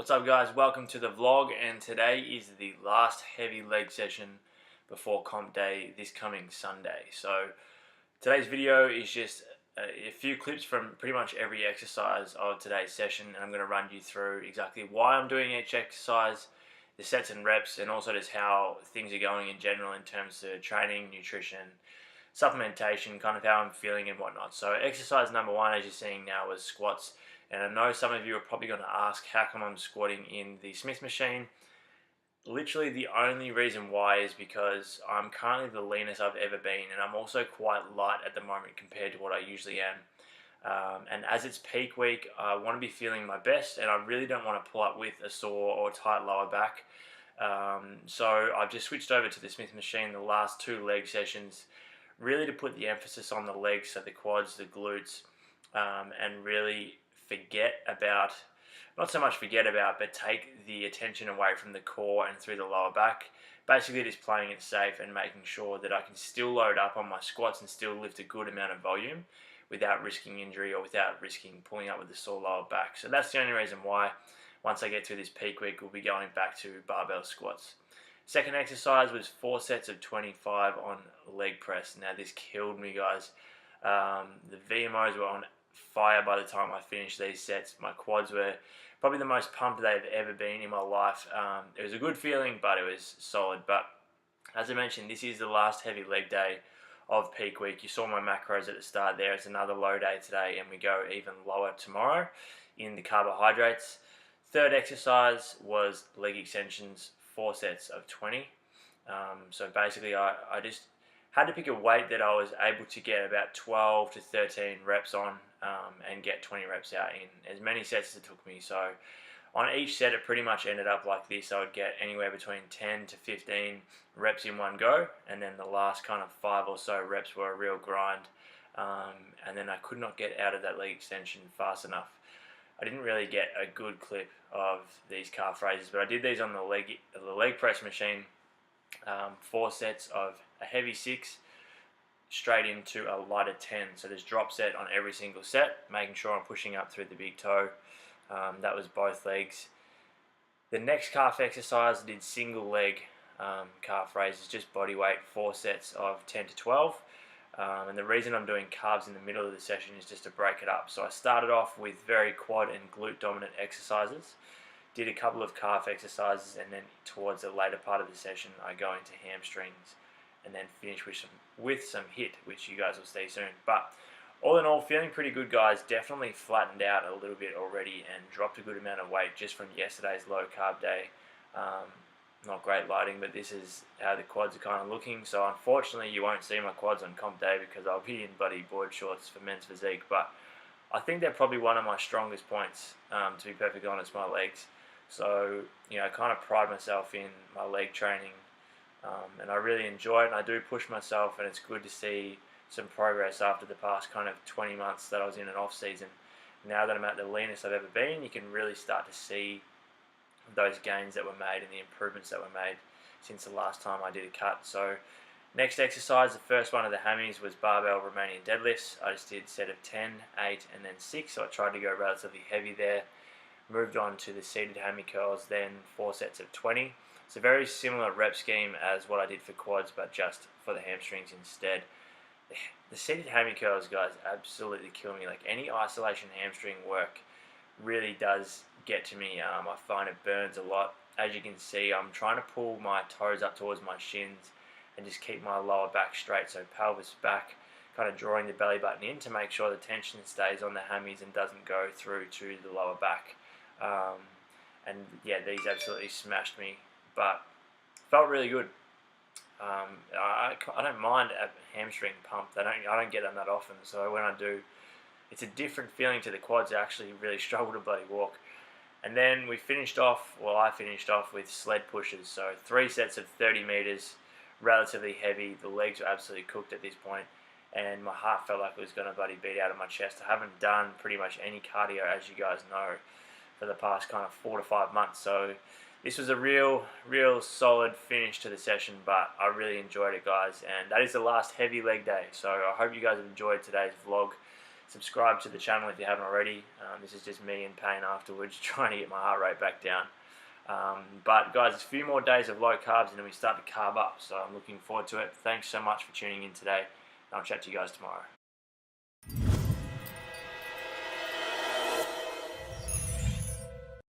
What's up guys, welcome to the vlog, and today is the last heavy leg session before comp day this coming Sunday. So today's video is just a few clips from pretty much every exercise of today's session, and I'm going to run you through exactly why I'm doing each exercise, the sets and reps, and also just how things are going in general in terms of training, nutrition, supplementation, kind of how I'm feeling and whatnot. So exercise number one, as you're seeing now, was squats. And I know some of you are probably going to ask, how come I'm squatting in the Smith machine? Literally the only reason why is because I'm currently the leanest I've ever been, and I'm also quite light at the moment compared to what I usually am. And as it's peak week, I want to be feeling my best, and I really don't want to pull up with a sore or tight lower back. So I've just switched over to the Smith machine the last two leg sessions, really to put the emphasis on the legs, so the quads, the glutes, and really not so much forget about, but take the attention away from the core and through the lower back. Basically just playing it safe and making sure that I can still load up on my squats and still lift a good amount of volume without risking injury or without risking pulling up with a sore lower back. So that's the only reason why, once I get through this peak week, we'll be going back to barbell squats. Second exercise was 4 sets of 25 on leg press. Now this killed me, guys. The VMOs were on fire by the time I finished these sets. My quads were probably the most pumped they've ever been in my life. It was a good feeling, but it was solid. But as I mentioned, this is the last heavy leg day of peak week. You saw my macros at the start there. It's another low day today, and we go even lower tomorrow in the carbohydrates. Third exercise was leg extensions, 4 sets of 20. So basically I just had to pick a weight that I was able to get about 12 to 13 reps on, and get 20 reps out in as many sets as it took me. So on each set it pretty much ended up like this. I would get anywhere between 10 to 15 reps in one go, and then the last kind of 5 or so reps were a real grind, and then I could not get out of that leg extension fast enough. I didn't really get a good clip of these calf raises, but I did these on the leg press machine. 4 sets of a heavy 6 straight into a lighter 10. So there's drop set on every single set, making sure I'm pushing up through the big toe. That was both legs. The next calf exercise, I did single leg calf raises, just body weight, 4 sets of 10 to 12. And the reason I'm doing calves in the middle of the session is just to break it up. So I started off with very quad and glute dominant exercises, did a couple of calf exercises, and then towards the later part of the session I go into hamstrings and then finish with some HIIT, which you guys will see soon. But all in all, feeling pretty good, guys. Definitely flattened out a little bit already and dropped a good amount of weight just from yesterday's low carb day. Not great lighting, but this is how the quads are kind of looking. So unfortunately you won't see my quads on comp day because I'll be in bloody board shorts for men's physique. But I think they're probably one of my strongest points, to be perfectly honest, my legs. So, you know, I kind of pride myself in my leg training, and I really enjoy it, and I do push myself, and it's good to see some progress after the past kind of 20 months that I was in an off season. Now that I'm at the leanest I've ever been, you can really start to see those gains that were made and the improvements that were made since the last time I did a cut. So next exercise, the first one of the hammies, was barbell Romanian deadlifts. I just did a set of 10, 8 and then 6, so I tried to go relatively heavy there. Moved on to the seated hammy curls, then 4 sets of 20. It's a very similar rep scheme as what I did for quads, but just for the hamstrings instead. The seated hammy curls, guys, absolutely kill me. Like, any isolation hamstring work really does get to me. I find it burns a lot. As you can see, I'm trying to pull my toes up towards my shins and just keep my lower back straight, so pelvis back, kind of drawing the belly button in to make sure the tension stays on the hammies and doesn't go through to the lower back. And yeah, these absolutely smashed me, but felt really good. I don't mind a hamstring pump. I don't get them that often, so when I do, it's a different feeling to the quads. I actually really struggle to bloody walk. And then I finished off with SLED pushes, so 3 sets of 30 meters, relatively heavy. The legs were absolutely cooked at this point, and my heart felt like it was going to bloody beat out of my chest. I haven't done pretty much any cardio, as you guys know, for the past kind of 4 to 5 months. So this was a real solid finish to the session, but I really enjoyed it, guys. And that is the last heavy leg day. So I hope you guys have enjoyed today's vlog. Subscribe to the channel if you haven't already. This is just me in pain afterwards, trying to get my heart rate back down. But guys, it's a few more days of low carbs and then we start to carb up, so I'm looking forward to it. Thanks so much for tuning in today. I'll chat to you guys tomorrow.